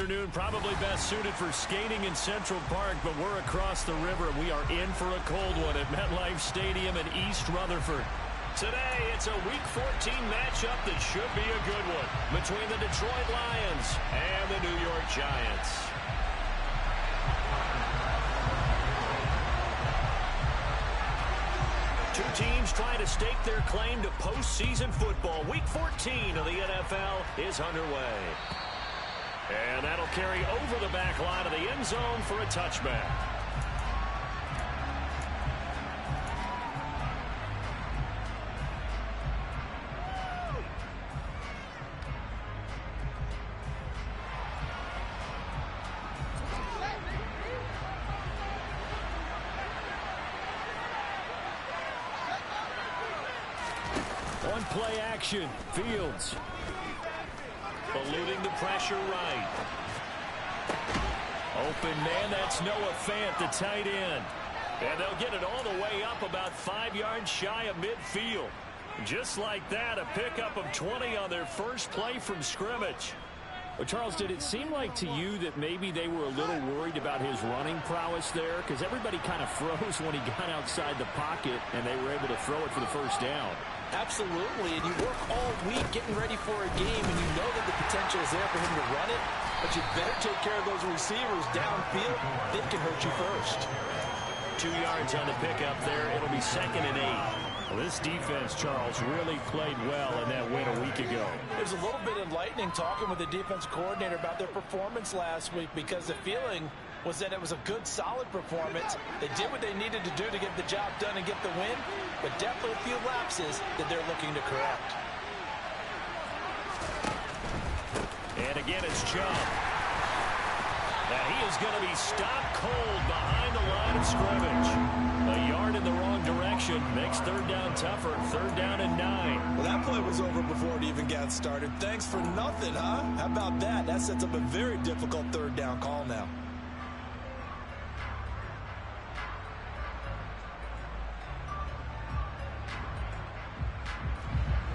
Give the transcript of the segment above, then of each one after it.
afternoon, probably best suited for skating in Central Park, but we're across the river. We are in for a cold one at MetLife Stadium in East Rutherford. Today, it's a Week 14 matchup that should be a good one between the Detroit Lions and the New York Giants. Two teams trying to stake their claim to postseason football. Week 14 of the NFL is underway. And that'll carry over the back line of the end zone for a touchback. On play action, Fields. Eluding the pressure right. Open man, that's Noah Fant, the tight end. And they'll get it all the way up about 5 yards shy of midfield. Just like that, a pickup of 20 on their first play from scrimmage. Well, Charles, did it seem like to you that maybe they were a little worried about his running prowess there? Because everybody kind of froze when he got outside the pocket, and they were able to throw it for the first down. Absolutely, and you work all week getting ready for a game, and you know that the potential is there for him to run it, but you better take care of those receivers downfield. They can hurt you first. 2 yards on the pickup there. It'll be 2nd and 8. Well, this defense, Charles, really played well in that win a week ago. It was a little bit enlightening talking with the defense coordinator about their performance last week, because the feeling was that it was a good, solid performance. They did what they needed to do to get the job done and get the win, but definitely a few lapses that they're looking to correct. And again, it's Chubb. Now he is going to be stopped cold behind the line of scrimmage. A yard in the wrong direction makes third down tougher. 3rd down and 9. Well, that play was over before it even got started. Thanks for nothing, huh? How about that? That sets up a very difficult 3rd down call now.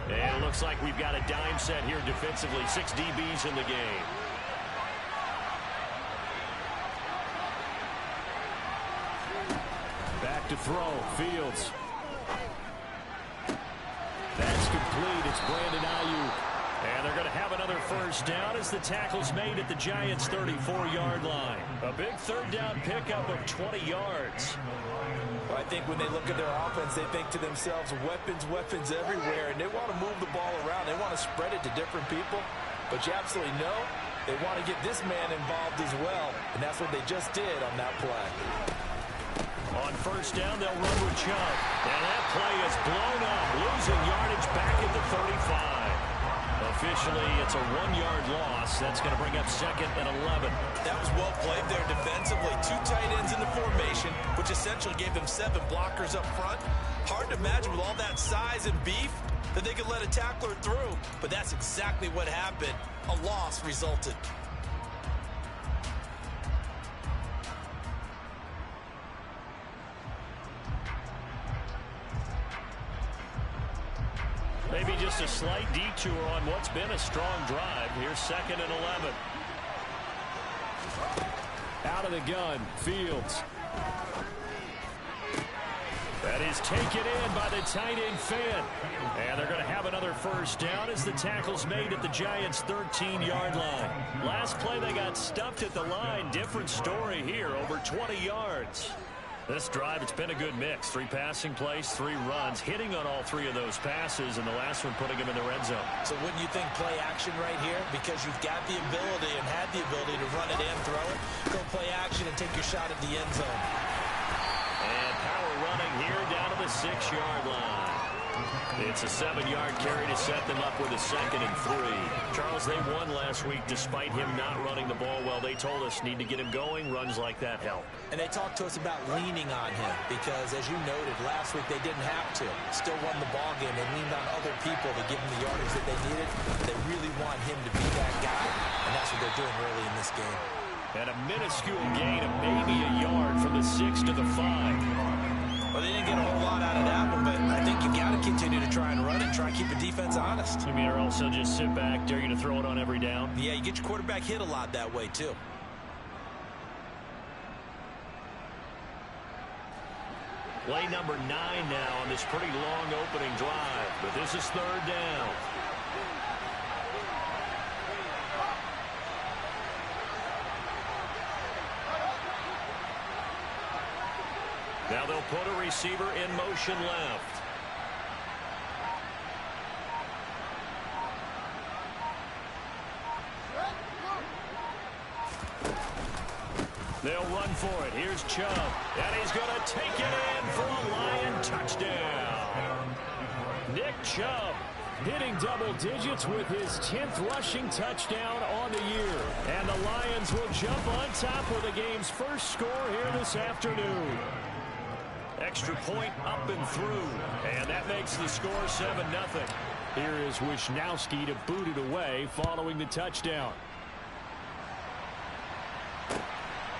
And it looks like we've got a dime set here defensively. 6 DBs in the game. Back to throw, Fields. That's complete. It's Brandon Ayuk. And they're going to have another first down as the tackle's made at the Giants' 34-yard line. A big 3rd down pickup of 20 yards. Well, I think when they look at their offense, they think to themselves, weapons everywhere, and they want to move the ball around. They want to spread it to different people, but you absolutely know they want to get this man involved as well, and that's what they just did on that play. On first down, they'll run with Chubb. And that play is blown up, losing yardage back at the 35. Officially, it's a 1-yard loss. That's going to bring up 2nd and 11. That was well played there defensively. 2 tight ends in the formation, which essentially gave them 7 blockers up front. Hard to imagine with all that size and beef that they could let a tackler through. But that's exactly what happened. A loss resulted. Maybe just a slight detour on what's been a strong drive. Here's 2nd and 11. Out of the gun, Fields. That is taken in by the tight end Fant. And they're going to have another first down as the tackle's made at the Giants' 13-yard line. Last play, they got stuffed at the line. Different story here, over 20 yards. This drive, it's been a good mix. 3 passing plays, 3 runs, hitting on all 3 of those passes, and the last one putting him in the red zone. So wouldn't you think play action right here? Because you've got the ability and had the ability to run it and throw it. Go play action and take your shot at the end zone. And power running here down to the 6-yard line. It's a 7-yard carry to set them up with a 2nd and 3. Charles, they won last week despite him not running the ball well. They told us need to get him going. Runs like that help. And they talked to us about leaning on him because, as you noted, last week they didn't have to. Still won the ball game. They leaned on other people to give them the yardage that they needed. They really want him to be that guy, and that's what they're doing early in this game. And a minuscule gain of maybe a yard from the 6 to the 5. Well, they didn't get a whole lot out of that one, but I think you got to continue to try and run and try and keep the defense honest. fast. You mean, or also just sit back, dare you to throw it on every down? Yeah, you get your quarterback hit a lot that way, too. Play number 9 now on this pretty long opening drive, but this is 3rd down. Now they'll put a receiver in motion left. They'll run for it. Here's Chubb. And he's going to take it in for a Lion touchdown. Nick Chubb hitting double digits with his 10th rushing touchdown on the year. And the Lions will jump on top with the game's first score here this afternoon. Extra point up and through. And that makes the score 7-0. Here is Wisnowski to boot it away following the touchdown.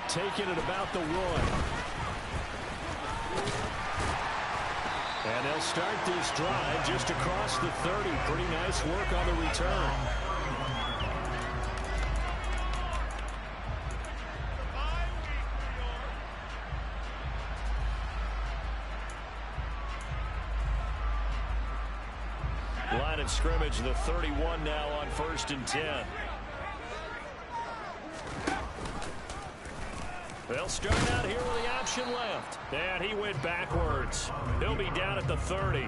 Taking it about the 1. And they'll start this drive just across the 30. Pretty nice work on the return. Line of scrimmage, the 31 now on 1st and 10. They'll start out here with the option left. And he went backwards. He'll be down at the 30.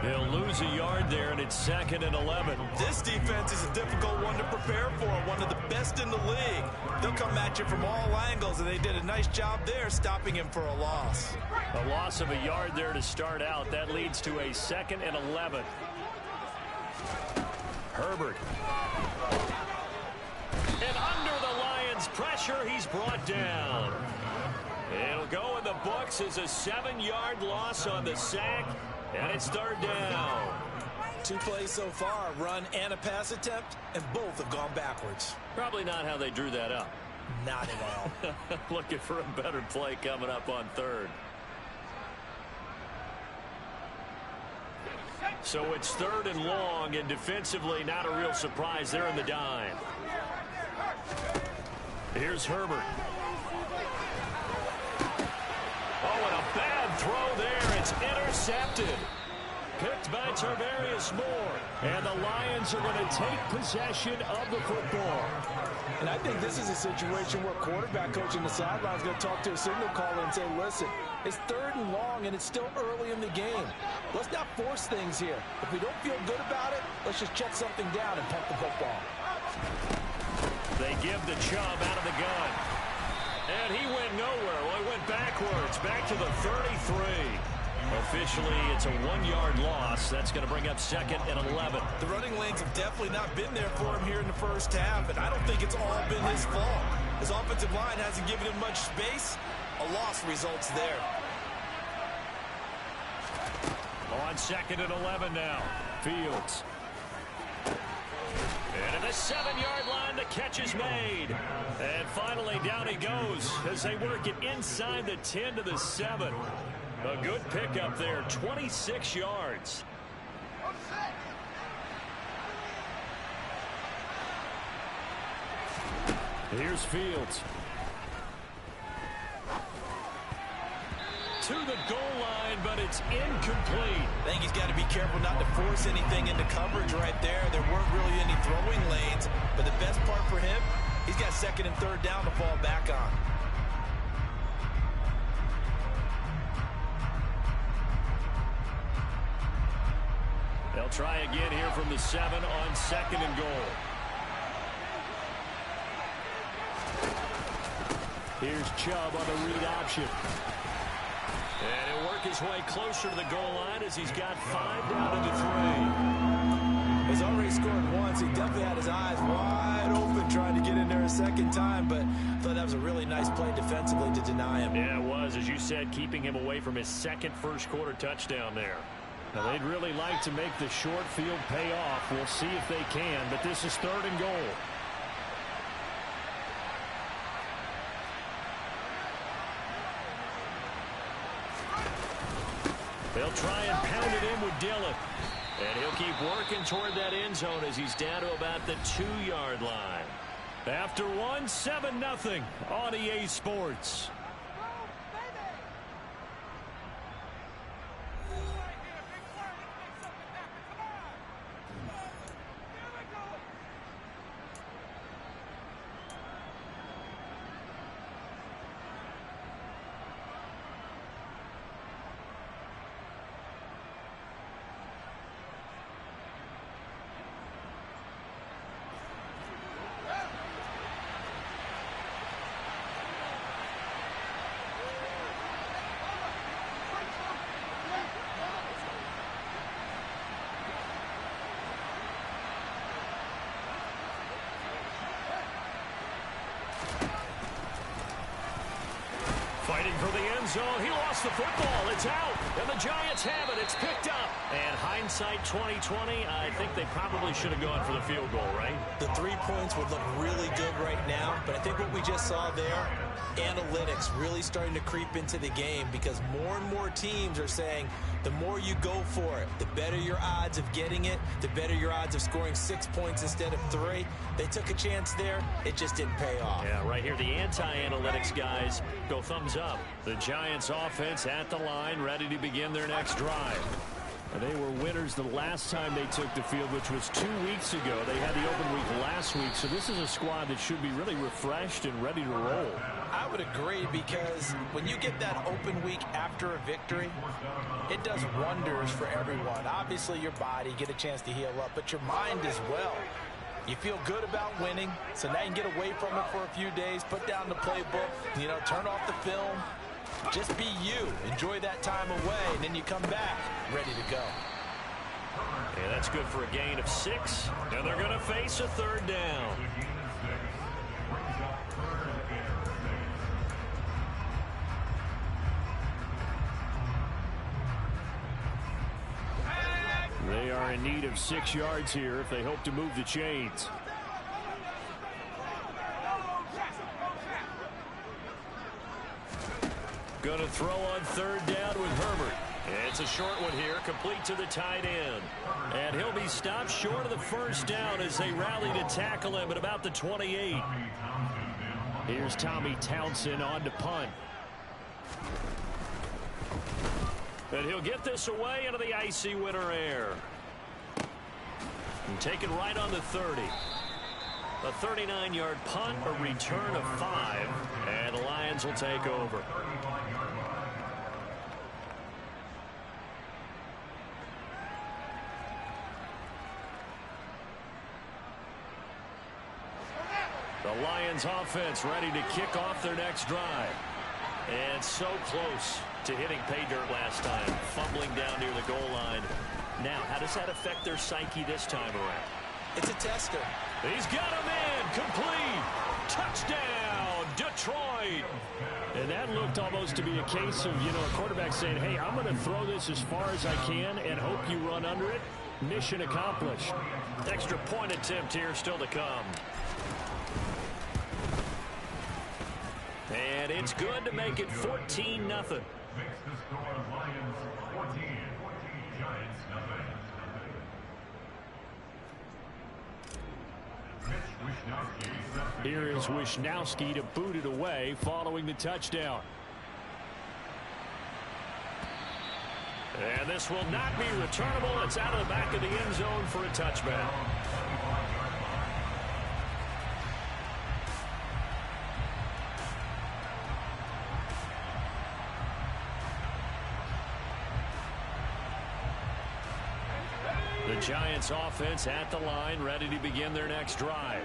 They'll lose a yard there, and it's 2nd and 11. This defense is a difficult one to prepare for, one of the best in the league. They'll come at you from all angles, and they did a nice job there stopping him for a loss. A loss of a yard there to start out. That leads to a 2nd and 11. Herbert. And under the Lions' pressure, he's brought down. It'll go in the books as a 7-yard loss on the sack, and it's 3rd down. 2 plays so far, a run and a pass attempt, and both have gone backwards. Probably not how they drew that up. Not at all. Looking for a better play coming up on 3rd. So it's 3rd and long, and defensively not a real surprise there in the dime. Here's Herbert. Oh, and a bad throw there. It's intercepted. Picked by Tarvarius Moore. And the Lions are going to take possession of the football. And I think this is a situation where quarterback coach in the sideline is going to talk to a signal caller and say, listen, it's 3rd and long, and it's still early in the game. Let's not force things here. If we don't feel good about it, let's just check something down and punt the football. They give the Chubb out of the gun. And he went nowhere. Well, he went backwards, back to the 33. Officially, it's a 1-yard loss. That's going to bring up 2nd and 11. The running lanes have definitely not been there for him here in the first half, and I don't think it's all been his fault. His offensive line hasn't given him much space. A loss results there. On 2nd and 11 now. Fields. And at the 7-yard line, the catch is made. And finally, down he goes as they work it inside the 10 to the 7. A good pickup there, 26 yards. Here's Fields. To the goal line, but it's incomplete. I think he's got to be careful not to force anything into coverage right there. There weren't really any throwing lanes, but the best part for him, he's got 2nd and 3rd down to fall back on. They'll try again here from the 7 on 2nd and goal. Here's Chubb on the read option. And he'll work his way closer to the goal line as he's got 5 down into 3. He's already scored once. He definitely had his eyes wide open trying to get in there a second time, but I thought that was a really nice play defensively to deny him. Yeah, it was, as you said, keeping him away from his 2nd first-quarter touchdown there. Now, they'd really like to make the short field pay off. We'll see if they can, but this is 3rd and goal. They'll try and pound it in with Dillon. And he'll keep working toward that end zone as he's down to about the 2-yard line. After one, 7-0 on EA Sports. Fighting for the end zone. He lost the football. It's out. And the Giants have it. It's picked up. And hindsight 2020, I think they probably should have gone for the field goal, right? The 3 points would look really good right now, but I think what we just saw there, analytics really starting to creep into the game because more and more teams are saying the more you go for it, the better your odds of getting it, the better your odds of scoring 6 points instead of 3. They took a chance there. It just didn't pay off. Yeah, right here, the anti-analytics guys go thumbs up. The Giants offense at the line, ready to begin their next drive. They were winners the last time they took the field, which was 2 weeks ago. They had the open week last week, so this is a squad that should be really refreshed and ready to roll. I would agree because when you get that open week after a victory, it does wonders for everyone. Obviously, your body, get a chance to heal up, but your mind as well. You feel good about winning, so now you can get away from it for a few days, put down the playbook, turn off the film. Just be you. Enjoy that time away, and then you come back ready to go. Yeah, that's good for a gain of 6, and they're going to face a 3rd down. They are in need of 6 yards here if they hope to move the chains. Going to throw on 3rd down with Herbert. It's a short one here, complete to the tight end. And he'll be stopped short of the 1st down as they rally to tackle him at about the 28. Here's Tommy Townsend on to punt. And he'll get this away into the icy winter air. And take it right on the 30. A 39-yard punt, a return of 5, and the Lions will take over. The Lions offense ready to kick off their next drive. And so close to hitting pay dirt last time, fumbling down near the goal line. Now, how does that affect their psyche this time around? It's a tester. He's got him in, complete, touchdown, Detroit. And that looked almost to be a case of, a quarterback saying, hey, I'm going to throw this as far as I can and hope you run under it. Mission accomplished. Extra point attempt here still to come. And it's good to make it 14-0. Here is Wishnowsky to boot it away following the touchdown. And this will not be returnable. It's out of the back of the end zone for a touchback. The Giants offense at the line, ready to begin their next drive.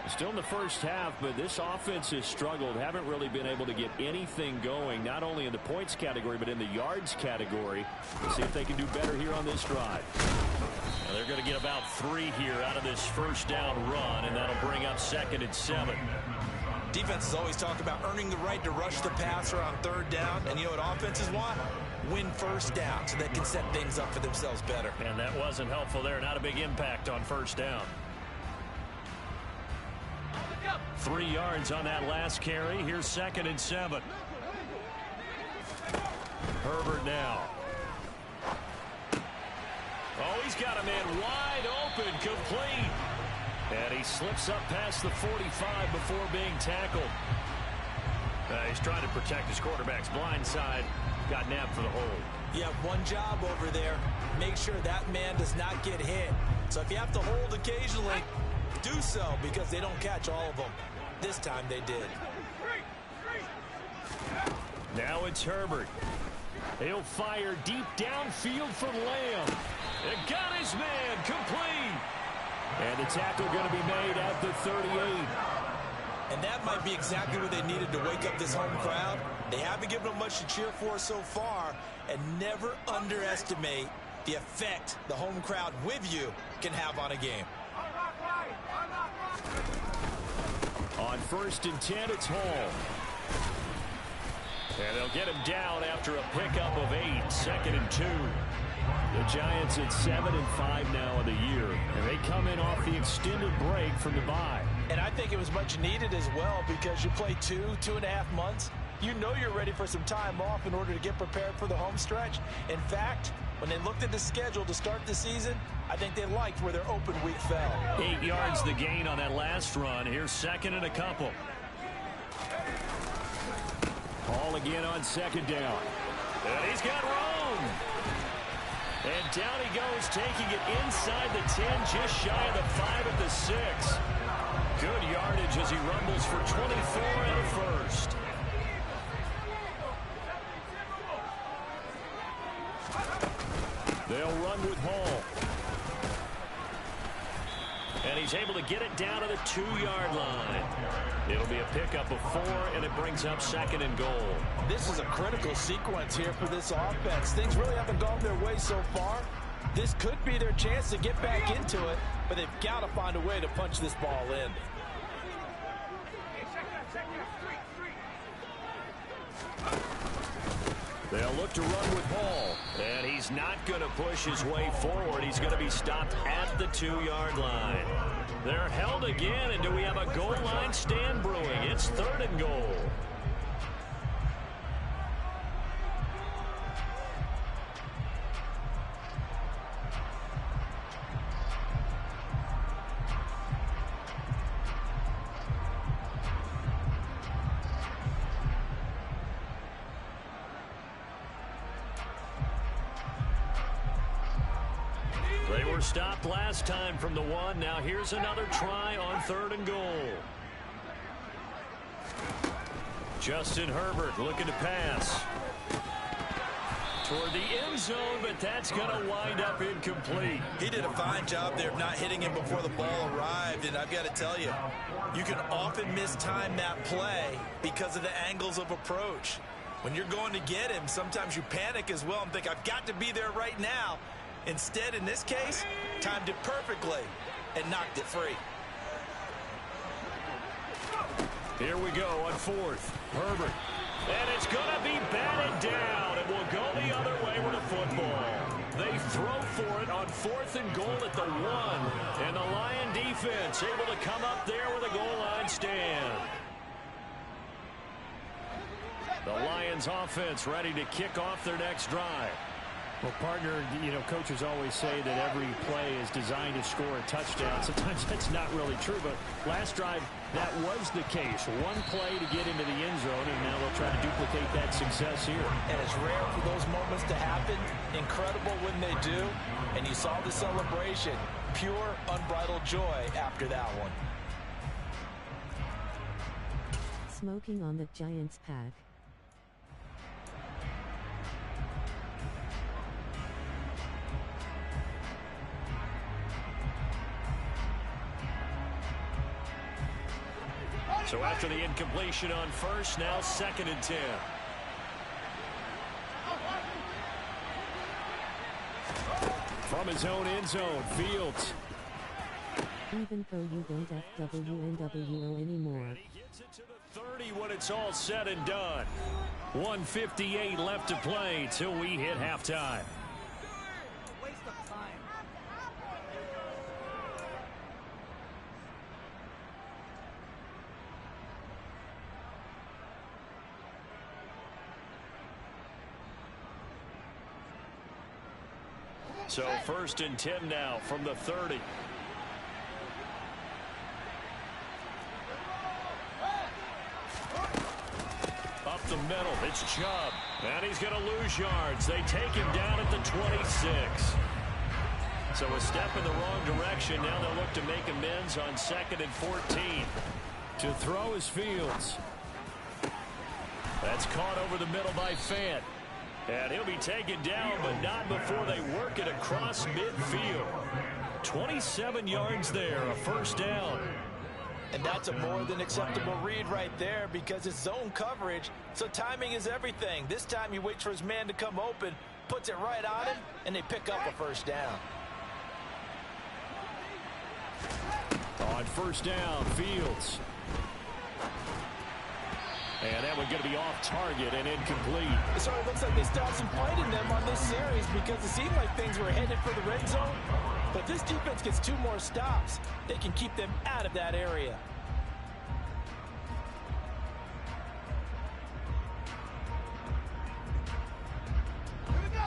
Still in the first half, but this offense has struggled. Haven't really been able to get anything going, not only in the points category, but in the yards category. We'll see if they can do better here on this drive. Now they're going to get about 3 here out of this 1st down run, and that'll bring up 2nd and 7. Defenses always talk about earning the right to rush the passer on 3rd down, and you know what offenses want? Win 1st down so they can set things up for themselves better. And that wasn't helpful there. Not a big impact on 1st down. 3 yards on that last carry. Here's 2nd and 7. Herbert now. Oh, he's got a man wide open, complete. And he slips up past the 45 before being tackled. He's trying to protect his quarterback's blind side. Got nabbed for the hold. You have one job over there. Make sure that man does not get hit. So if you have to hold occasionally, do so, because they don't catch all of them. This time they did. Now it's Herbert. He'll fire deep downfield for Lamb. It got his man complete. And the tackle going to be made at the 38. And that might be exactly what they needed to wake up this home crowd. They haven't given them much to cheer for so far, and never underestimate the effect the home crowd with you can have on a game. On 1st and 10, it's Hall. And they'll get him down after a pickup of 8, 2nd and 2. The Giants at 7-5 now in the year, and they come in off the extended break from the bye. And I think it was much needed as well, because you play 2.5 months. You know you're ready for some time off in order to get prepared for the home stretch. In fact, when they looked at the schedule to start the season, I think they liked where their open week fell. 8 yards the gain on that last run. Here's 2nd and a couple. Hall again on 2nd down. And he's got room. And down he goes, taking it inside the 10, just shy of the 5 at the 6. Good yardage as he rumbles for 24 and a first. They'll run with Hall. And he's able to get it down to the 2-yard line. It'll be a pickup of 4, and it brings up 2nd and goal. This is a critical sequence here for this offense. Things really haven't gone their way so far. This could be their chance to get back into it, but they've got to find a way to punch this ball in. They'll look to run with Hall, and he's not going to push his way forward. He's going to be stopped at the 2-yard line. They're held again, and do we have a goal line stand brewing? It's 3rd and goal. They were stopped last time from the 1. Now here's another try on 3rd and goal. Justin Herbert looking to pass toward the end zone, but that's going to wind up incomplete. He did a fine job there of not hitting him before the ball arrived, and I've got to tell you, you can often mistime that play because of the angles of approach. When you're going to get him, sometimes you panic as well and think, I've got to be there right now. Instead, in this case, timed it perfectly and knocked it free. Here we go on 4th. Herbert. And it's going to be batted down. It will go the other way with a football. They throw for it on 4th and goal at the 1. And the Lion defense able to come up there with a goal line stand. The Lions offense ready to kick off their next drive. Well, partner, you know, coaches always say that every play is designed to score a touchdown. Sometimes that's not really true, but last drive, that was the case. One play to get into the end zone, and now they'll try to duplicate that success here. And it's rare for those moments to happen. Incredible when they do. And you saw the celebration. Pure, unbridled joy after that one. Smoking on the Giants pack. So after the incompletion on 1st, now 2nd and 10. From his own end zone, Fields. Even though you don't FWNWO anymore. He gets it to the 30 when it's all said and done. 1:58 left to play till we hit halftime. So 1st and 10 now from the 30. Up the middle, it's Chubb. And he's going to lose yards. They take him down at the 26. So a step in the wrong direction. Now they'll look to make amends on 2nd and 14. To throw is Fields. That's caught over the middle by Fant. And he'll be taken down, but not before they work it across midfield. 27 yards there, a 1st down. And that's a more than acceptable read right there because it's zone coverage, so timing is everything. This time he waits for his man to come open, puts it right on him, and they pick up a 1st down. On 1st down, Fields. And that one's going to be off target and incomplete. So it looks like they still have some fight in them on this series because it seemed like things were headed for the red zone. But this defense gets 2 more stops. They can keep them out of that area.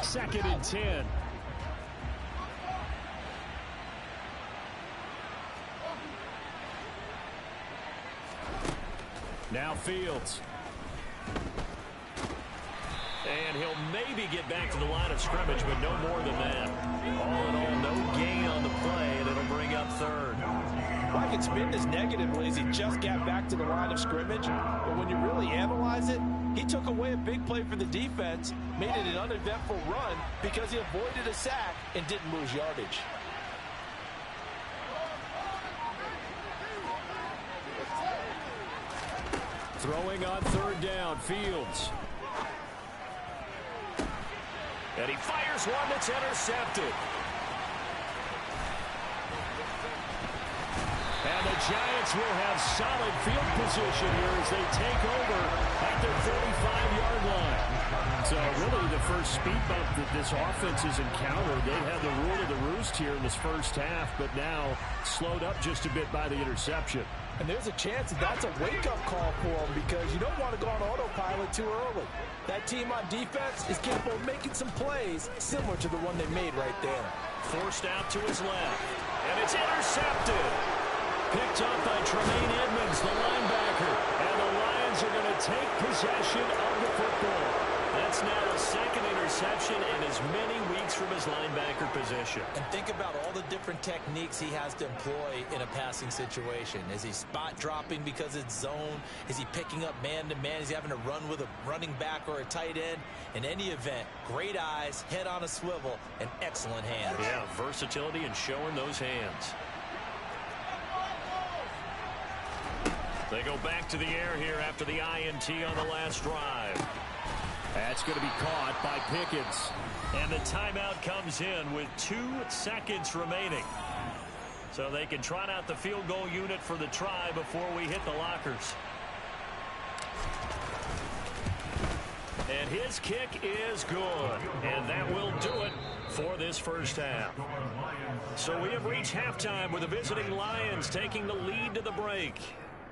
Second and 10. Now Fields. And he'll maybe get back to the line of scrimmage, but no more than that. All in all, no gain on the play, and it'll bring up 3rd. Well, I can spin this negatively as he just got back to the line of scrimmage. But when you really analyze it, he took away a big play for the defense, made it an uneventful run because he avoided a sack and didn't lose yardage. Throwing on 3rd down, Fields. And he fires one that's intercepted. And the Giants will have solid field position here as they take over at their 45-yard line. So really the first speed bump that this offense has encountered. They had the rule of the roost here in this 1st half, but now slowed up just a bit by the interception. And there's a chance that that's a wake-up call for them because you don't want to go on autopilot too early. That team on defense is capable of making some plays similar to the one they made right there. Forced out to his left. And it's intercepted. Picked up by Tremaine Edmonds, the linebacker. And the Lions are going to take possession of the football. That's now the 2nd interception in as many weeks from his linebacker position. And think about all the different techniques he has to employ in a passing situation. Is he spot dropping because it's zone? Is he picking up man-to-man? Is he having to run with a running back or a tight end? In any event, great eyes, head on a swivel, and excellent hands. Yeah, versatility and showing those hands. They go back to the air here after the INT on the last drive. That's going to be caught by Pickens. And the timeout comes in with 2 seconds remaining. So they can trot out the field goal unit for the try before we hit the lockers. And his kick is good. And that will do it for this 1st half. So we have reached halftime with the visiting Lions taking the lead to the break.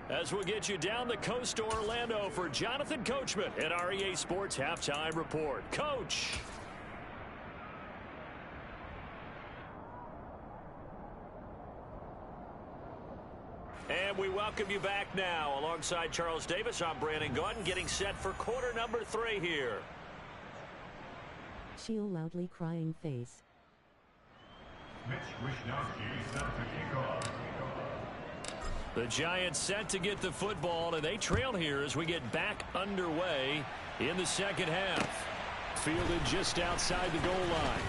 As we'll get you down the coast to Orlando for Jonathan Coachman at our EA Sports Halftime Report. Coach. And we welcome you back now. Alongside Charles Davis, I'm Brandon Gaudin, getting set for quarter number 3 here. She'll loudly crying face. Mitch Wishnowsky set to kick off. The Giants set to get the football, and they trail here as we get back underway in the 2nd half. Fielded just outside the goal line.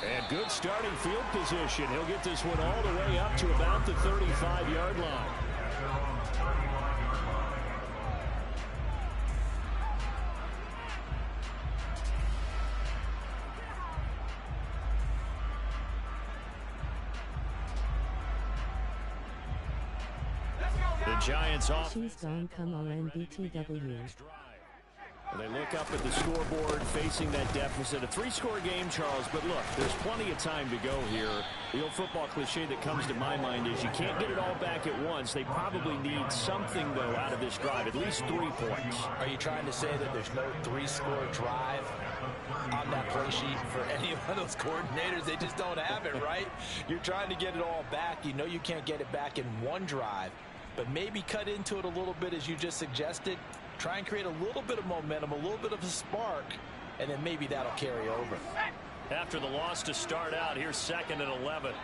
And good starting field position. He'll get this one all the way up to about the 35-yard line. The Giants off. She's gone, come on, BTW. They look up at the scoreboard facing that deficit. A 3-score game, Charles, but look, there's plenty of time to go here. The old football cliche that comes to my mind is you can't get it all back at once. They probably need something, though, out of this drive, at least 3 points. Are you trying to say that there's no 3-score drive on that play sheet for any of those coordinators? They just don't have it, right? You're trying to get it all back. You know you can't get it back in one drive, but maybe cut into it a little bit as you just suggested. Try and create a little bit of momentum, a little bit of a spark, and then maybe that'll carry over. After the loss to start out, here's 2nd and 11.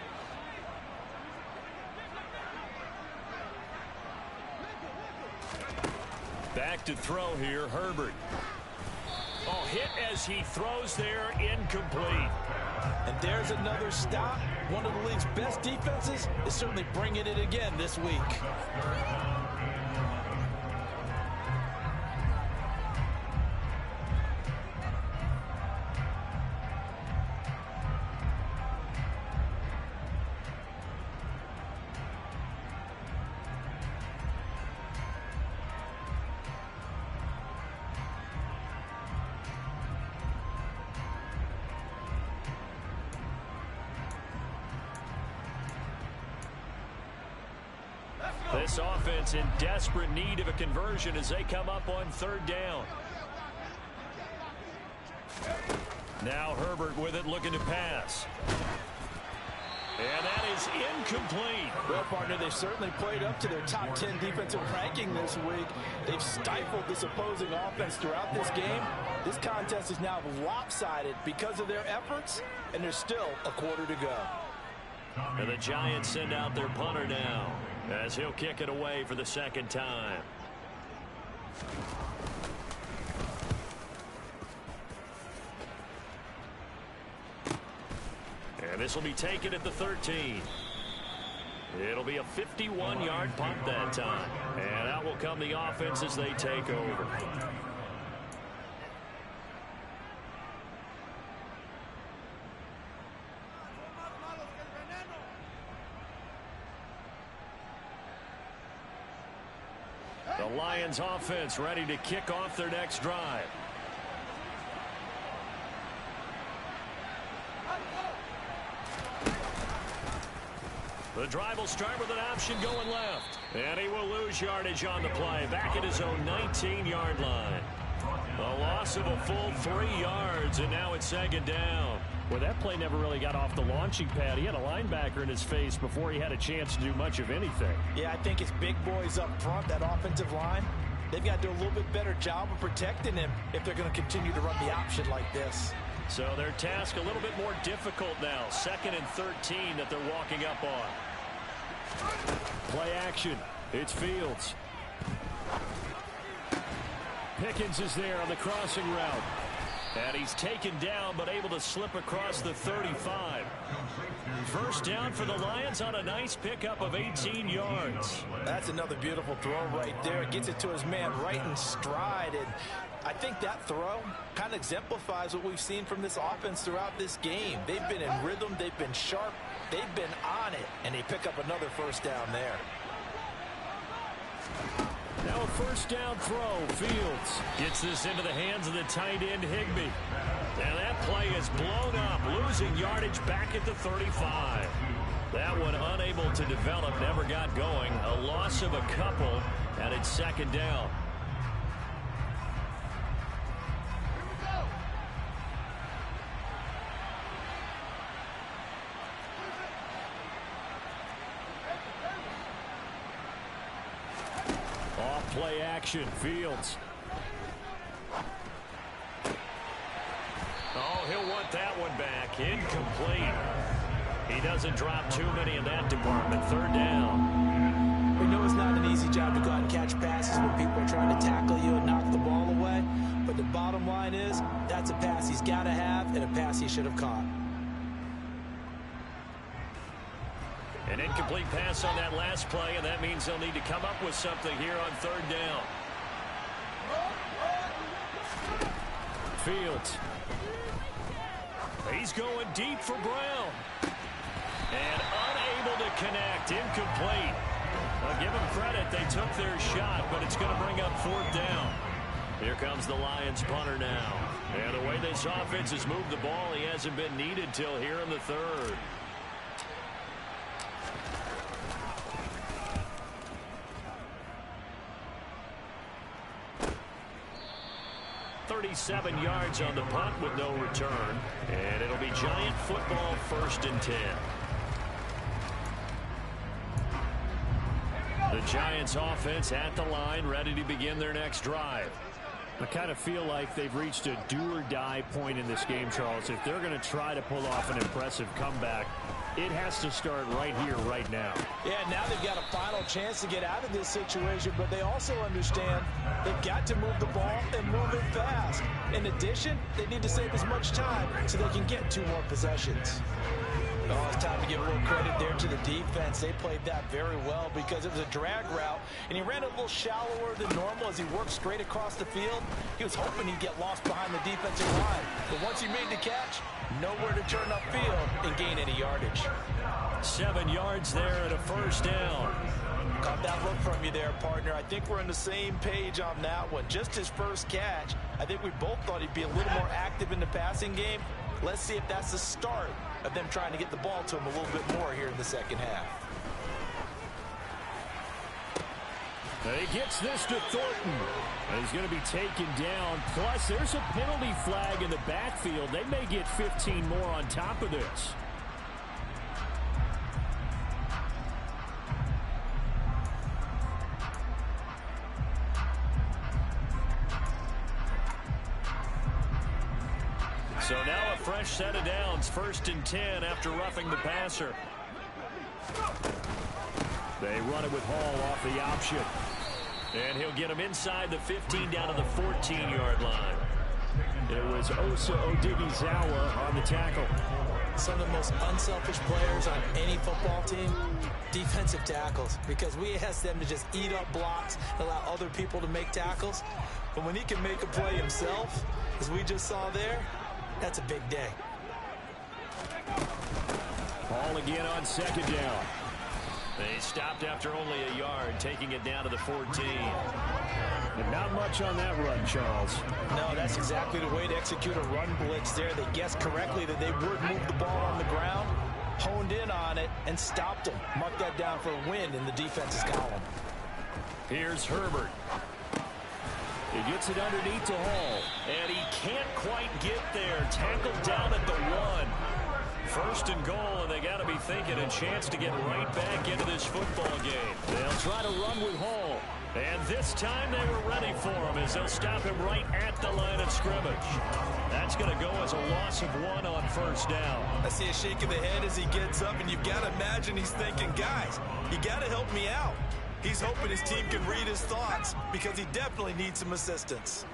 Back to throw here, Herbert. Oh, hit as he throws there, incomplete. And there's another stop. One of the league's best defenses is certainly bringing it again this week. This offense in desperate need of a conversion as they come up on 3rd down. Now Herbert with it, looking to pass. And that is incomplete. Well, partner, they've certainly played up to their top 10 defensive ranking this week. They've stifled this opposing offense throughout this game. This contest is now lopsided because of their efforts, and there's still a quarter to go. And the Giants send out their punter now, as he'll kick it away for the 2nd time. And this will be taken at the 13. It'll be a 51-yard punt that time. And out will come the offense as they take over. The Lions offense ready to kick off their next drive. The drive will start with an option going left. And he will lose yardage on the play. Back at his own 19-yard line. A loss of a full 3 yards, and now it's 2nd down. Well, that play never really got off the launching pad. He had a linebacker in his face before he had a chance to do much of anything. Yeah, I think it's big boys up front, that offensive line. They've got to do a little bit better job of protecting him if they're going to continue to run the option like this. So their task a little bit more difficult now. 2nd and 13 that they're walking up on. Play action. It's Fields. Pickens is there on the crossing route. And he's taken down, but able to slip across the 35. 1st down for the Lions on a nice pickup of 18 yards. That's another beautiful throw right there. Gets it to his man right in stride. And I think that throw kind of exemplifies what we've seen from this offense throughout this game. They've been in rhythm. They've been sharp. They've been on it. And they pick up another 1st down there. Now a 1st down throw. Fields gets this into the hands of the tight end, Higbee. And that play is blown up, losing yardage back at the 35. That one unable to develop, never got going. A loss of a couple, and it's 2nd down. play action. Fields. Oh, he'll want that one back. Incomplete. He doesn't drop too many in that department. 3rd down. We know it's not an easy job to go out and catch passes when people are trying to tackle you and knock the ball away. But the bottom line is, that's a pass he's got to have and a pass he should have caught. An incomplete pass on that last play, and that means they'll need to come up with something here on 3rd down. Fields. He's going deep for Brown. And unable to connect. Incomplete. I'll give them credit. They took their shot, but it's going to bring up 4th down. Here comes the Lions punter now. And the way this offense has moved the ball, he hasn't been needed till here in the third. .37 yards on the punt with no return. And it'll be Giant football, 1st and 10. The Giants offense at the line, ready to begin their next drive. I kind of feel like they've reached a do-or-die point in this game, Charles. If they're going to try to pull off an impressive comeback, it has to start right here, right now. Yeah, now they've got a final chance to get out of this situation, but they also understand they've got to move the ball and move it fast. In addition, they need to save as much time so they can get 2 more possessions. Oh, it's time to give a little credit there to the defense. They played that very well because it was a drag route, and he ran a little shallower than normal as he worked straight across the field. He was hoping he'd get lost behind the defensive line, but once he made the catch, nowhere to turn upfield and gain any yardage. 7 yards there and a 1st down. Caught that look from you there, partner. I think we're on the same page on that one. Just his first catch, I think we both thought he'd be a little more active in the passing game. Let's see if that's the start of them trying to get the ball to him a little bit more here in the second half. He gets this to Thornton. He's going to be taken down. Plus, there's a penalty flag in the backfield. They may get 15 more on top of this. So now a fresh set of downs, 1st and 10 after roughing the passer. They run it with Hall off the option. And he'll get him inside the 15 down to the 14-yard line. It was Osa Odighizuwa on the tackle. Some of the most unselfish players on any football team, defensive tackles, because we ask them to just eat up blocks, allow other people to make tackles. But when he can make a play himself, as we just saw there, that's a big day. Ball again on 2nd down. They stopped after only a yard, taking it down to the 14. And not much on that run, Charles. No, that's exactly the way to execute a run blitz there. They guessed correctly that they would move the ball on the ground, honed in on it, and stopped them. Mark that down for a win in the defense's column. Here's Herbert. He gets it underneath to Hall. And he can't quite get there. Tackled down at the 1. 1st and goal, and they got to be thinking a chance to get right back into this football game. They'll try to run with Hall. And this time they were ready for him as they'll stop him right at the line of scrimmage. That's going to go as a loss of 1 on 1st down. I see a shake of the head as he gets up, and you've got to imagine he's thinking, guys, you got to help me out. He's hoping his team can read his thoughts because he definitely needs some assistance.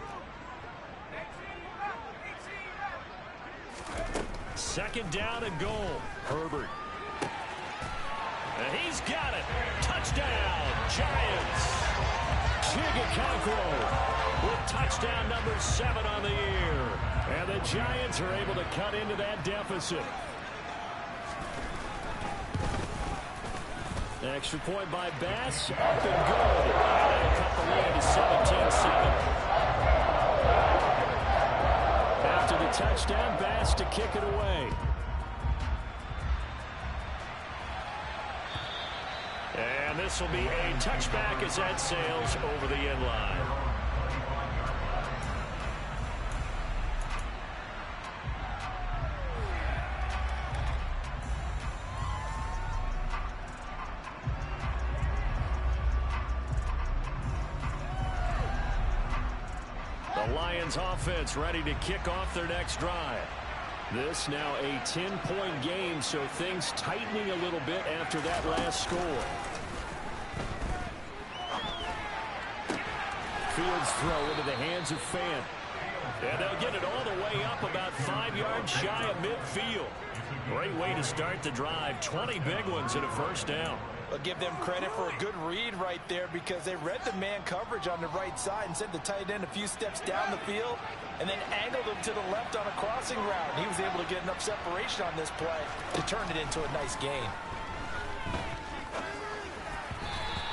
2nd down and goal. Herbert. And he's got it. Touchdown, Giants. Chigga with touchdown number 7 on the year. And the Giants are able to cut into that deficit. Extra point by Bass. Up and good. And cut the lead to 17-7. After the touchdown, Bass to kick it away. And this will be a touchback as that sails over the end line. The Lions offense ready to kick off their next drive. This now a 10-point game, so things tightening a little bit after that last score. Fields throw into the hands of Fant. And they'll get it all the way up about 5 yards shy of midfield. Great way to start the drive. 20 big ones and a 1st down. I'll give them credit for a good read right there because they read the man coverage on the right side and sent the tight end a few steps down the field and then angled him to the left on a crossing route. He was able to get enough separation on this play to turn it into a nice gain.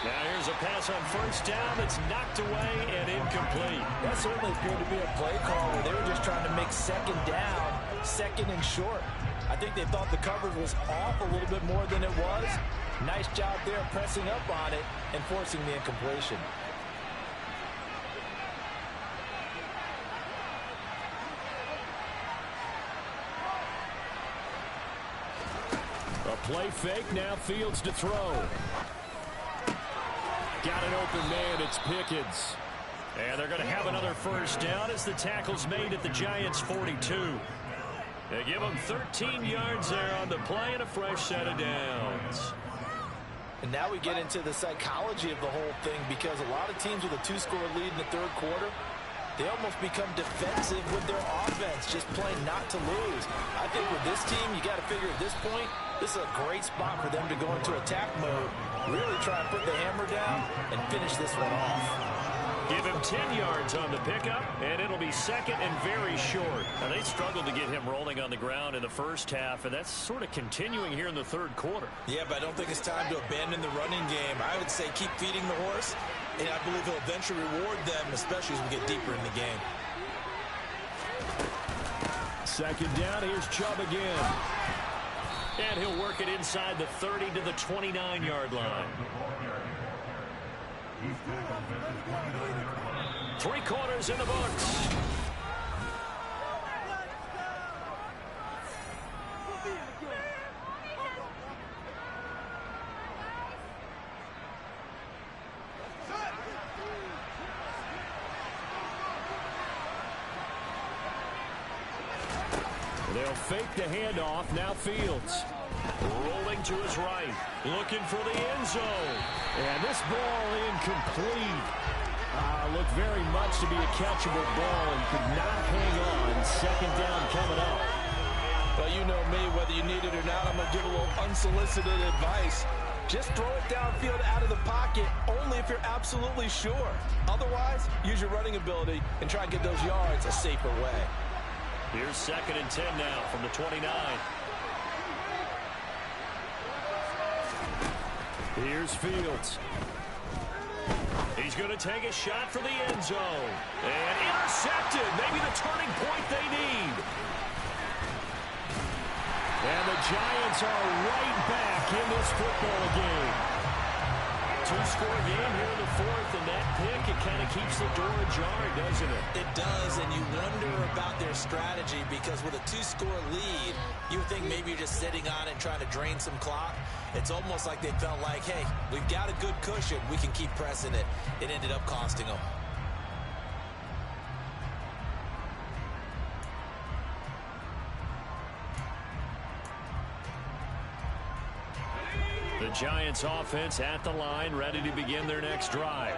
Now here's a pass on first down that's knocked away and incomplete. That certainly appeared to be a play call where they were just trying to make second down, second and short. I think they thought the coverage was off a little bit more than it was. Nice job there pressing up on it and forcing the incompletion. A play fake, now Fields to throw. Got an open man, it's Pickens. And they're going to have another first down as the tackle's made at the Giants' 42. They give them 13 yards there on the play and a fresh set of downs. And now we get into the psychology of the whole thing, because a lot of teams with a 2-score lead in the third quarter, they almost become defensive with their offense, just playing not to lose. I think with this team, you got to figure at this point, this is a great spot for them to go into attack mode, really try and put the hammer down and finish this one off. Give him 10 yards on the pickup, and it'll be second and very short. Now, they struggled to get him rolling on the ground in the first half, and that's sort of continuing here in the third quarter. Yeah, but I don't think it's time to abandon the running game. I would say keep feeding the horse, and I believe he'll eventually reward them, especially as we get deeper in the game. Second down, here's Chubb again. And he'll work it inside the 30 to the 29-yard line. 3 quarters in the books. They'll fake the handoff, now Fields. Rolling to his right, looking for the end zone. And this ball incomplete. Looked very much to be a catchable ball and could not hang on. Second down coming up. Well, you know me, whether you need it or not, I'm going to give a little unsolicited advice. Just throw it downfield out of the pocket, only if you're absolutely sure. Otherwise, use your running ability and try and get those yards a safer way. Here's second and 10 now from the 29. Here's Fields. He's going to take a shot for the end zone. And intercepted. Maybe the turning point they need. And the Giants are right back in this football game. 2-score game here in the fourth, and that pick, it kind of keeps the door ajar, doesn't it? It does, and you wonder about their strategy, because with a 2-score lead, you would think maybe you're just sitting on it and trying to drain some clock. It's almost like they felt like, hey, we've got a good cushion. We can keep pressing it. It ended up costing them. The Giants offense at the line, ready to begin their next drive.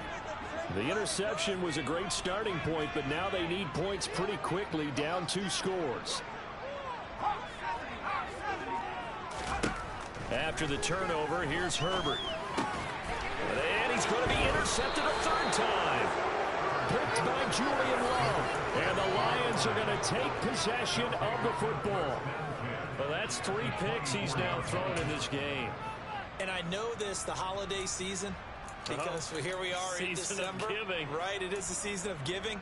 The interception was a great starting point, but now they need points pretty quickly, down 2 scores. After the turnover, here's Herbert. And he's going to be intercepted a third time. Picked by Julian Love. And the Lions are going to take possession of the football. Well, that's 3 picks he's now thrown in this game. And I know this, the holiday season, because here we are in December. Season of giving. Right, it is the season of giving.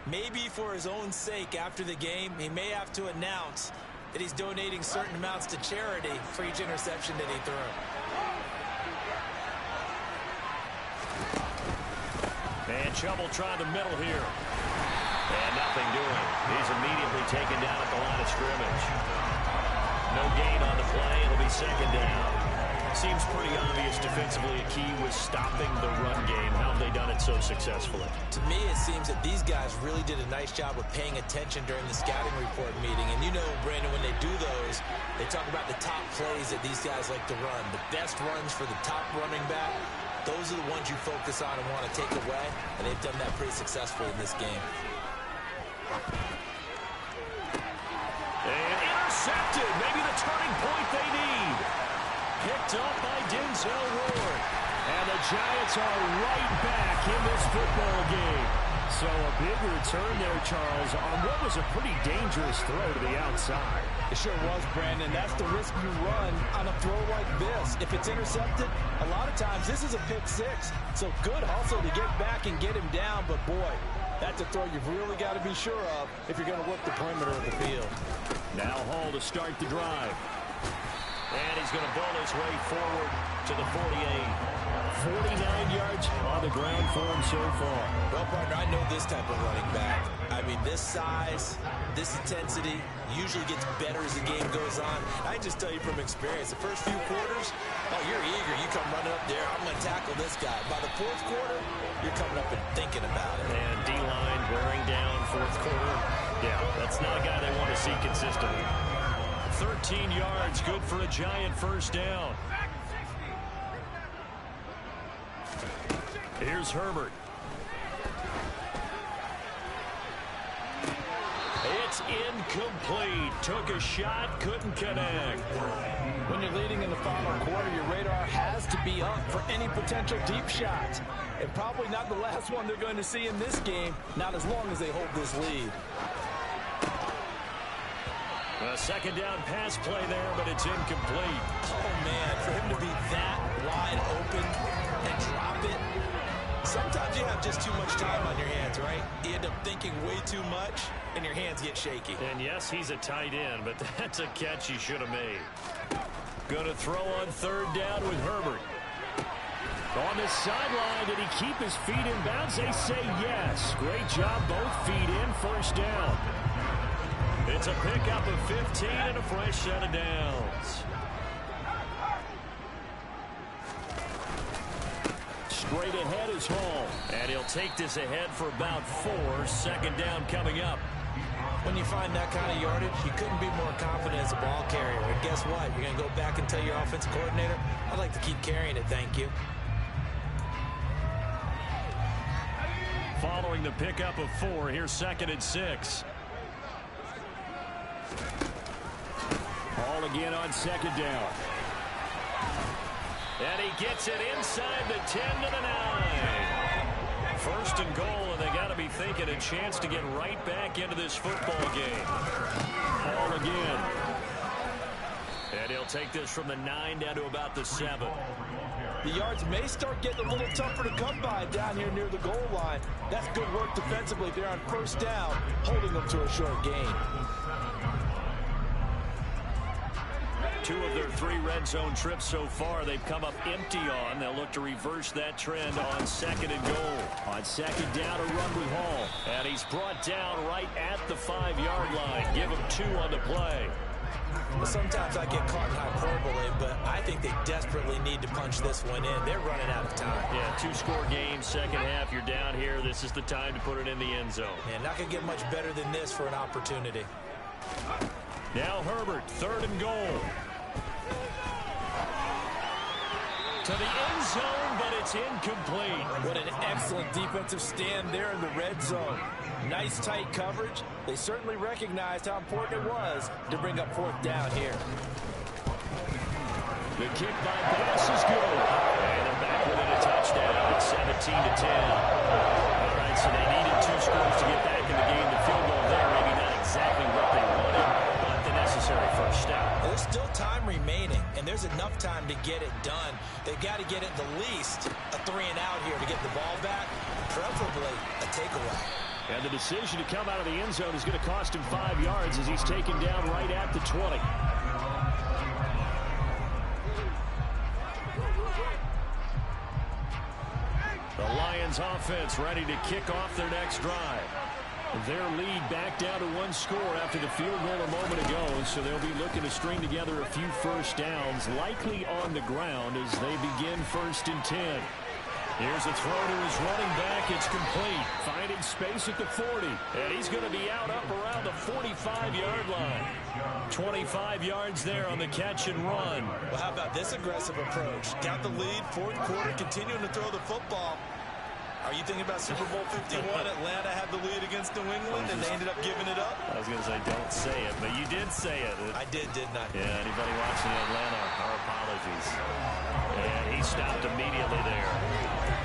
Maybe for his own sake after the game, he may have to announce that he's donating certain amounts to charity for each interception that he threw. And Chubb will try the middle here. And nothing doing. He's immediately taken down at the line of scrimmage. No gain on the play. It'll be second down. Seems pretty obvious defensively a key was stopping the run game. How have they done it so successfully? To me, it seems that these guys really did a nice job of paying attention during the scouting report meeting. And you know, Brandon, when they do those, they talk about the top plays that these guys like to run. The best runs for the top running back, those are the ones you focus on and want to take away. And they've done that pretty successfully in this game. And intercepted. Maybe the turning point they need. Picked up by Denzel Ward. And the Giants are right back in this football game. So a big return there, Charles, on what was a pretty dangerous throw to the outside. It sure was, Brandon. That's the risk you run on a throw like this. If it's intercepted, a lot of times this is a pick six. So good hustle to get back and get him down. But, boy, that's a throw you've really got to be sure of if you're going to work the perimeter of the field. Now Hall to start the drive. And he's going to build his way forward to the 48. 49 yards on the ground for him so far. Well, partner, I know this type of running back. I mean, this size, this intensity usually gets better as the game goes on. I can just tell you from experience, the first few quarters, oh, you're eager. You come running up there, I'm going to tackle this guy. By the fourth quarter, you're coming up and thinking about it. And D-line wearing down fourth quarter. Yeah, that's not a guy they want to see consistently. 13 yards, good for a Giant first down. Here's Herbert. It's incomplete. Took a shot, couldn't connect. When you're leading in the final quarter, your radar has to be up for any potential deep shots. And probably not the last one they're going to see in this game, not as long as they hold this lead. A second down pass play there, but it's incomplete. Oh, man, for him to be that wide open and drop it. Sometimes you have just too much time on your hands, right? You end up thinking way too much, and your hands get shaky. And yes, he's a tight end, but that's a catch he should have made. Going to throw on third down with Herbert. On the sideline, did he keep his feet in bounds? They say yes. Great job, both feet in, first down. It's a pickup of 15 and a fresh set of downs. Straight ahead is Hall. And he'll take this ahead for about 4. Second down coming up. When you find that kind of yardage, you couldn't be more confident as a ball carrier. And guess what? You're going to go back and tell your offensive coordinator, I'd like to keep carrying it, thank you. Following the pickup of 4, here's second and 6. Hall again on second down. And he gets it inside the 10 to the 9. First and goal, and they got to be thinking a chance to get right back into this football game. Hall again. And he'll take this from the 9 down to about the 7. The yards may start getting a little tougher to come by down here near the goal line. That's good work defensively. They're on first down, holding them to a short gain. 2 of their 3 red zone trips so far they've come up empty on. They'll look to reverse that trend on second and goal. On second down, a run with Hall. And he's brought down right at the 5-yard line. Give him 2 on the play. Well, sometimes I get caught in hyperbole, but I think they desperately need to punch this one in. They're running out of time. Yeah, 2-score game, second half. You're down here. This is the time to put it in the end zone. And not going to get much better than this for an opportunity. Now Herbert, third and goal. To the end zone, but it's incomplete. What an excellent defensive stand there in the red zone. Nice tight coverage. They certainly recognized how important it was to bring up fourth down here. The kick by Bass is good. And they're back within a touchdown. It's 17 to 10. All right, so they needed 2 scores to get back in the game. The field goal there, maybe not exactly what they wanted, but the necessary first step. There's still time remaining, and there's enough time to get it done. They've got to get it the least a 3-and-out here to get the ball back, preferably a takeaway. And the decision to come out of the end zone is going to cost him 5 yards as he's taken down right at the 20. The Lions offense ready to kick off their next drive. Their lead back down to 1 score after the field goal a moment ago, so they'll be looking to string together a few first downs, likely on the ground as they begin first and 10. Here's a throw to his running back. It's complete. Finding space at the 40. And he's going to be out up around the 45-yard line. 25 yards there on the catch and run. Well, how about this aggressive approach? Got the lead, fourth quarter, continuing to throw the football. Are you thinking about Super Bowl 51? Atlanta had the lead against New England, and they ended up giving it up? I was going to say, don't say it, but you did say it. I didn't I? Yeah, anybody watching Atlanta, our apologies. And he stopped immediately there.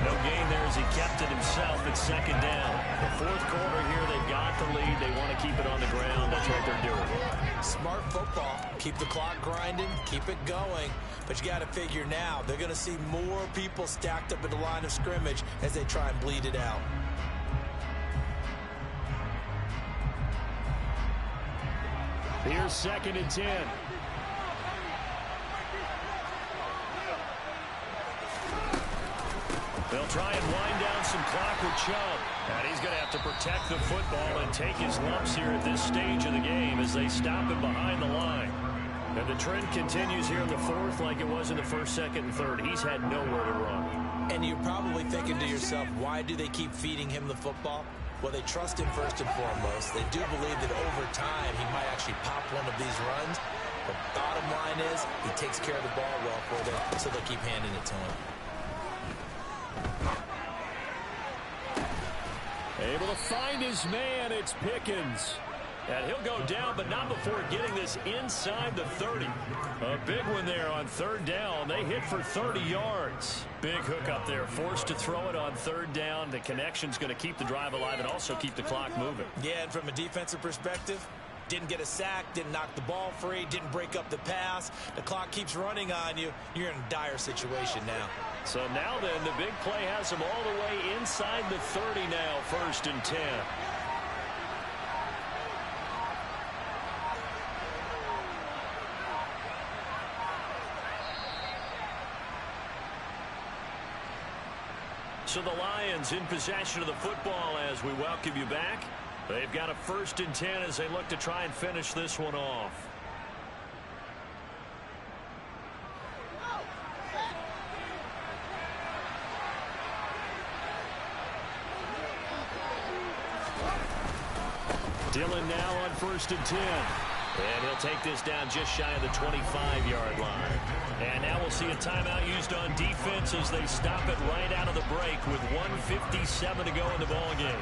No gain there as he kept it himself at second down. The fourth quarter here, they've got the lead. They want to keep it on the ground. That's what they're doing. Smart football. Keep the clock grinding. Keep it going. But you got to figure now, they're going to see more people stacked up at the line of scrimmage as they try and bleed it out. Here's 2nd and 10. They'll try and wind down some clock with Chubb. And he's going to have to protect the football and take his lumps here at this stage of the game as they stop him behind the line. And the trend continues here in the fourth like it was in the first, second, and third. He's had nowhere to run. And you're probably thinking to yourself, why do they keep feeding him the football? Well, they trust him first and foremost. They do believe that over time he might actually pop one of these runs. But bottom line is he takes care of the ball well for them, so they'll keep handing it to him. Able to find his man. It's Pickens. And he'll go down, but not before getting this inside the 30. A big one there on third down. They hit for 30 yards. Big hook up there. Forced to throw it on third down. The connection's going to keep the drive alive and also keep the clock moving. Yeah, and from a defensive perspective, didn't get a sack, didn't knock the ball free, didn't break up the pass. The clock keeps running on you. You're in a dire situation now. So now then, the big play has them all the way inside the 30 now, 1st and 10. So the Lions in possession of the football as we welcome you back. They've got a 1st and 10 as they look to try and finish this one off. Dillon now on 1st and 10. And he'll take this down just shy of the 25-yard line. And now we'll see a timeout used on defense as they stop it right out of the break with 1:57 to go in the ball game.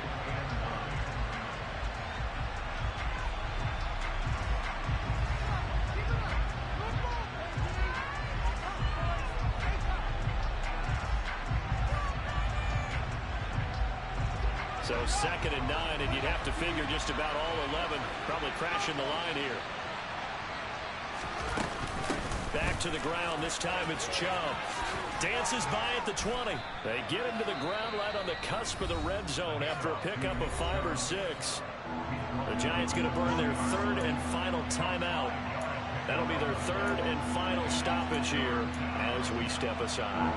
So 2nd and 9, and you'd have to figure just about all 11 probably crashing the line here. Back to the ground. This time it's Chubb. Dances by at the 20. They get him to the ground right on the cusp of the red zone after a pickup of 5 or 6. The Giants going to burn their 3rd and final timeout. That'll be their 3rd and final stoppage here as we step aside.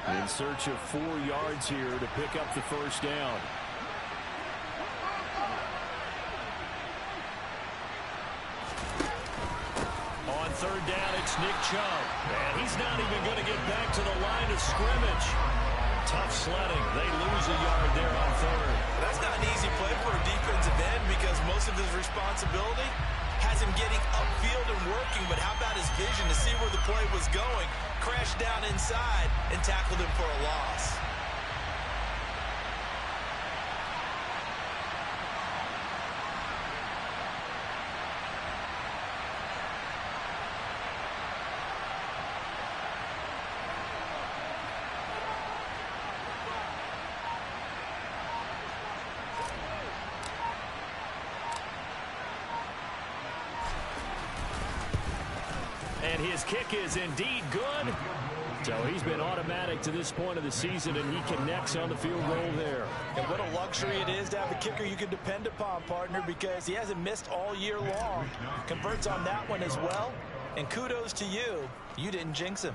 In search of 4 yards here to pick up the 1st down. On 3rd down, it's Nick Chubb. And he's not even going to get back to the line of scrimmage. Tough sledding. They lose a yard there on 3rd. That's not an easy play for a defensive end because most of his responsibility has him getting upfield and working, but how about his vision to see where the play was going? Crashed down inside and tackled him for a loss. And his kick is indeed good. So he's been automatic to this point of the season, and he connects on the field goal there. And what a luxury it is to have a kicker you can depend upon, partner, because he hasn't missed all year long. Converts on that one as well. And kudos to you. You didn't jinx him.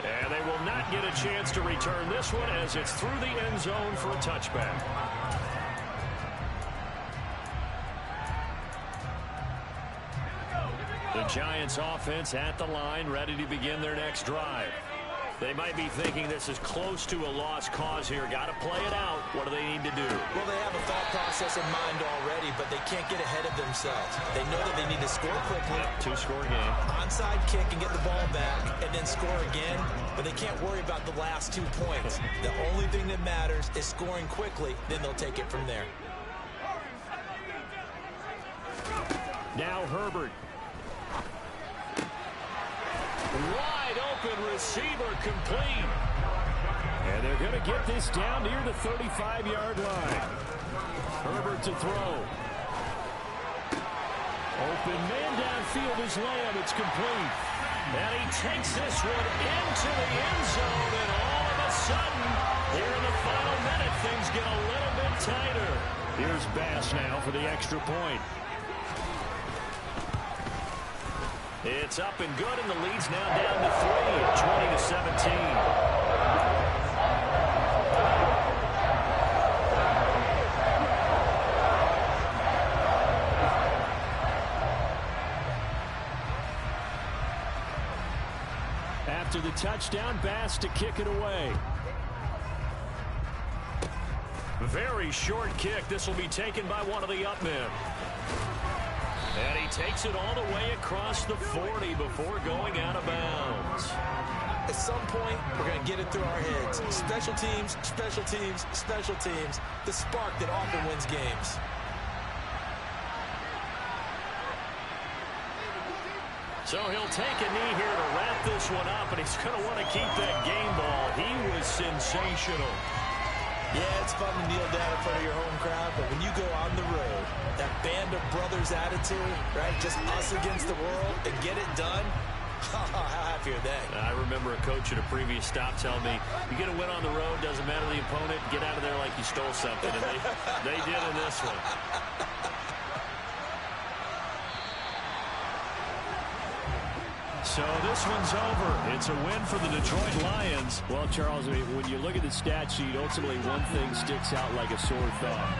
And they will not get a chance to return this one as it's through the end zone for a touchback. The Giants offense at the line, ready to begin their next drive. They might be thinking this is close to a lost cause here. Got to play it out. What do they need to do? Well, they have a thought process in mind already, but they can't get ahead of themselves. They know that they need to score quickly. Two-score game. Onside kick and get the ball back and then score again, but they can't worry about the last 2 points. The only thing that matters is scoring quickly, then they'll take it from there. Now Herbert. Wide open receiver complete. And they're going to get this down near the 35-yard line. Herbert to throw. Open man downfield is Lamb. It's complete. And he takes this one into the end zone, and all of a sudden, here in the final minute, things get a little bit tighter. Here's Bass now for the extra point. It's up and good, and the lead's now down to 3, 20-17. After the touchdown, Bass to kick it away. Very short kick. This will be taken by one of the up men. And he takes it all the way across the 40 before going out of bounds. At some point, we're going to get it through our heads. Special teams, special teams, special teams. The spark that often wins games. So he'll take a knee here to wrap this one up, and he's going to want to keep that game ball. He was sensational. Yeah, it's fun to kneel down in front of your home crowd, but when you go on the road, that band of brothers attitude, right, just us against the world, and get it done, how happy are they? I remember a coach at a previous stop telling me, you get a win on the road, doesn't matter the opponent, get out of there like you stole something, and they did in this one. So this one's over. It's a win for the Detroit Lions. Well, Charles, when you look at the stat sheet, ultimately one thing sticks out like a sore thumb.